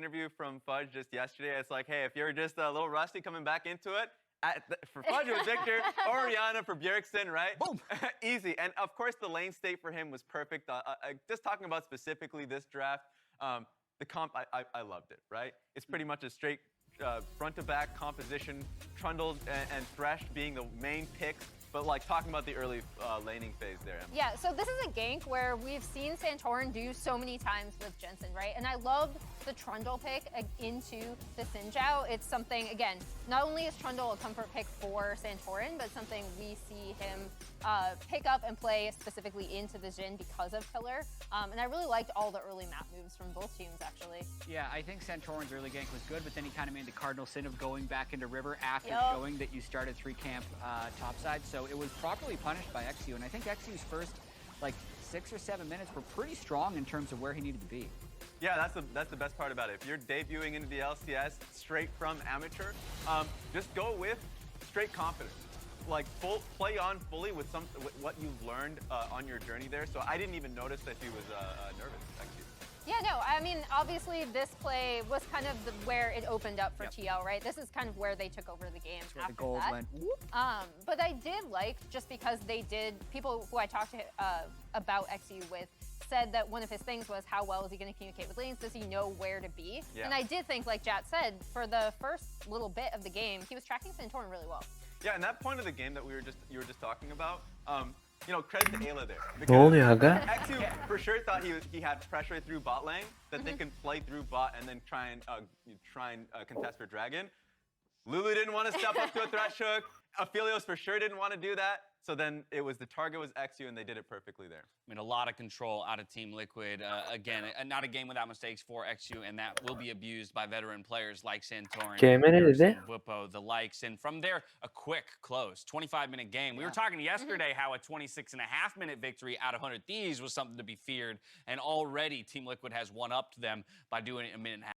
interview from Fudge just yesterday. It's like, hey, if you're just a little rusty coming back into it, for Fudge it was Victor, Oriana for Bjergsen, right? Boom. Easy. And of course, the lane state for him was perfect. Just talking about specifically this draft, the comp, I loved it, right? It's pretty much a straight front to back composition, Trundle and Thresh being the main picks. But like talking about the early laning phase there. Yeah, so this is a gank where we've seen Santorin do so many times with Jensen, right? And I love the Trundle pick into the Xin Zhao. It's something, again, not only is Trundle a comfort pick for Santorin, but something we see him pick up and play specifically into the Jhin because of Pillar. And I really liked all the early map moves from both teams, actually. Yeah, I think Santorin's early gank was good, but then he kind of made the cardinal sin of going back into River after showing that you started 3-camp topside. So it was properly punished by XU, and I think XU's first, like, 6 or 7 minutes were pretty strong in terms of where he needed to be. Yeah, that's the best part about it. If you're debuting into the LCS straight from amateur, just go with straight confidence. Like play on fully with what you've learned on your journey there. So I didn't even notice that he was nervous, actually. Yeah, no, I mean, obviously this play was kind of where it opened up for TL, right? This is kind of where they took over the game That's where after the gold that. went. But I did like, just because they did, people who I talked to about XU with said that one of his things was how well is he going to communicate with lanes? Does he know where to be? Yeah. And I did think, like Jat said, for the first little bit of the game, he was tracking Santorin really well. Yeah, and that point of the game that you were just talking about, you know, credit to Ayla there. Ne oluyor aga? XU for sure thought he had pressure through bot lane, that they can play through bot and then try and contest for Dragon. Lulu didn't want to step up to a Thresh hook. Aphelios for sure didn't want to do that. So then the target was XU, and they did it perfectly there. I mean, a lot of control out of Team Liquid. Again, not a game without mistakes for XU, and that will be abused by veteran players like Santorin, Bwipo, the likes. And from there, a quick close, 25-minute game. We were talking yesterday how a 26.5-minute victory out of 100 Thieves was something to be feared, and already Team Liquid has one-upped them by doing it in a minute and a half.